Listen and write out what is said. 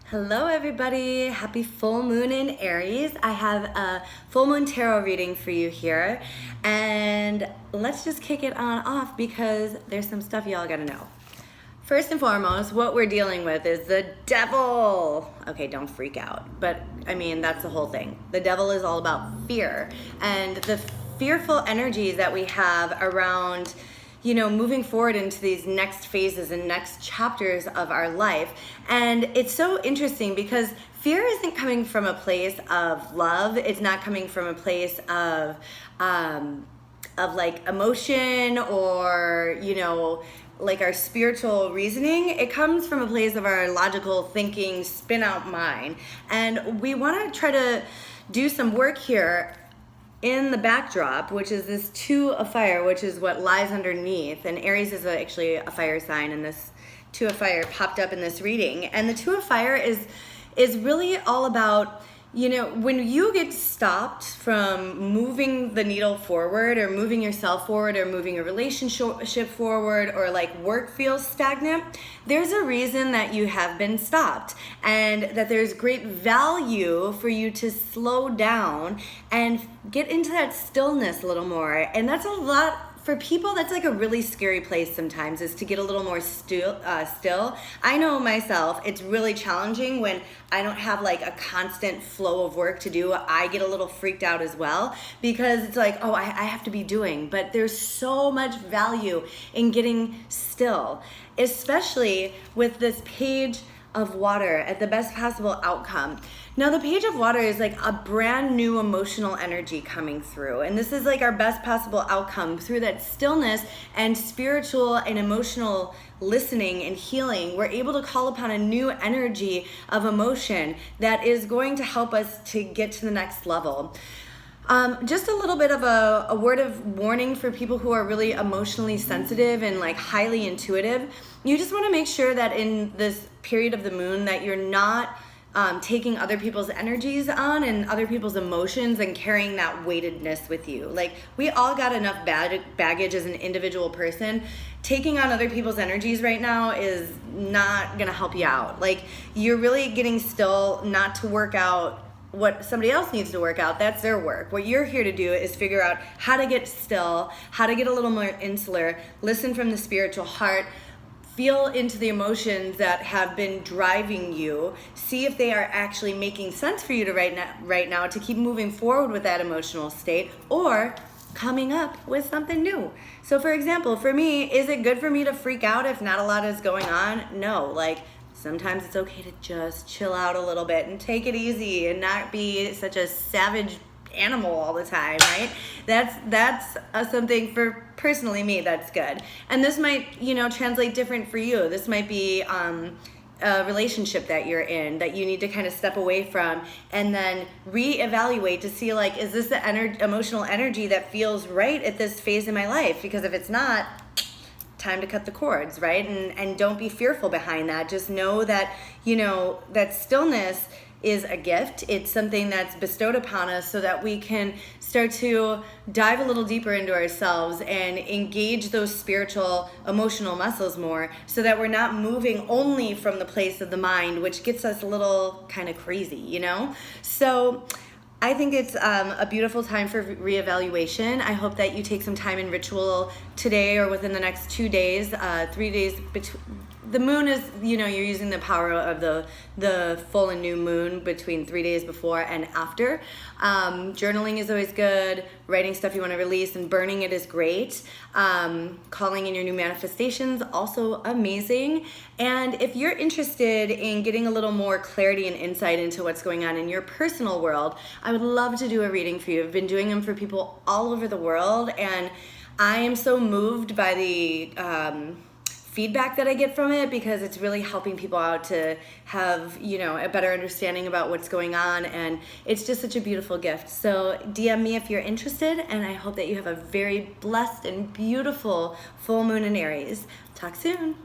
Hello everybody, happy full moon in Aries. I have a full moon tarot reading for you here, and let's just kick it on off because there's some stuff y'all gotta know. First and foremost, what we're dealing with is the devil. Okay, don't freak out, but I mean, that's the whole thing. The devil is all about fear, and the fearful energies that we have around moving forward into these next phases and next chapters of our life. And it's so interesting because fear isn't coming from a place of love. It's not coming from a place of like emotion or, like our spiritual reasoning. It comes from a place of our logical thinking, spin out mind. And we want to try to do some work here in the backdrop, which is this Two of Fire, which is what lies underneath. And Aries is actually a fire sign, and this Two of Fire popped up in this reading. And the Two of Fire is really all about, when you get stopped from moving the needle forward or moving yourself forward or moving a relationship forward, or like work feels stagnant, there's a reason that you have been stopped, and that there's great value for you to slow down and get into that stillness a little more. And that's a lot for people. That's like a really scary place sometimes, is to get a little more still. I know myself, it's really challenging when I don't have like a constant flow of work to do. I get a little freaked out as well, because it's like, oh, I have to be doing. But there's so much value in getting still, especially with this Page of Water at the best possible outcome. Now, the Page of Water is like a brand new emotional energy coming through, and this is like our best possible outcome through that stillness and spiritual and emotional listening and healing. We're able to call upon a new energy of emotion that is going to help us to get to the next level. Just a little bit of a word of warning for people who are really emotionally sensitive and like highly intuitive. You just want to make sure that in this period of the moon that you're not taking other people's energies on and other people's emotions and carrying that weightedness with you. Like, we all got enough baggage as an individual person. Taking on other people's energies right now is not gonna help you out. Like, you're really getting still, not to work out what somebody else needs to work out. That's their work. What you're here to do is figure out how to get still, how to get a little more insular, listen from the spiritual heart, feel into the emotions that have been driving you, see if they are actually making sense for you to right now to keep moving forward with that emotional state, or coming up with something new. So for example, for me, is it good for me to freak out if not a lot is going on? No. Like, sometimes it's okay to just chill out a little bit and take it easy and not be such a savage animal all the time, right? That's something for personally me that's good. And this might, translate different for you. This might be a relationship that you're in that you need to kind of step away from and then reevaluate to see, like, is this the emotional energy that feels right at this phase in my life? Because if it's not, time to cut the cords, right? And don't be fearful behind that. Just know that, that stillness is a gift. It's something that's bestowed upon us so that we can start to dive a little deeper into ourselves and engage those spiritual, emotional muscles more, so that we're not moving only from the place of the mind, which gets us a little kind of crazy, So I think it's a beautiful time for reevaluation. I hope that you take some time in ritual today or within the next 2 days, 3 days between. The moon is, you're using the power of the full and new moon between 3 days before and after. Journaling is always good. Writing stuff you want to release and burning it is great. Calling in your new manifestations, also amazing. And if you're interested in getting a little more clarity and insight into what's going on in your personal world, I would love to do a reading for you. I've been doing them for people all over the world, and I am so moved by the feedback that I get from it, because it's really helping people out to have, a better understanding about what's going on, and it's just such a beautiful gift. So DM me if you're interested, and I hope that you have a very blessed and beautiful full moon in Aries. Talk soon.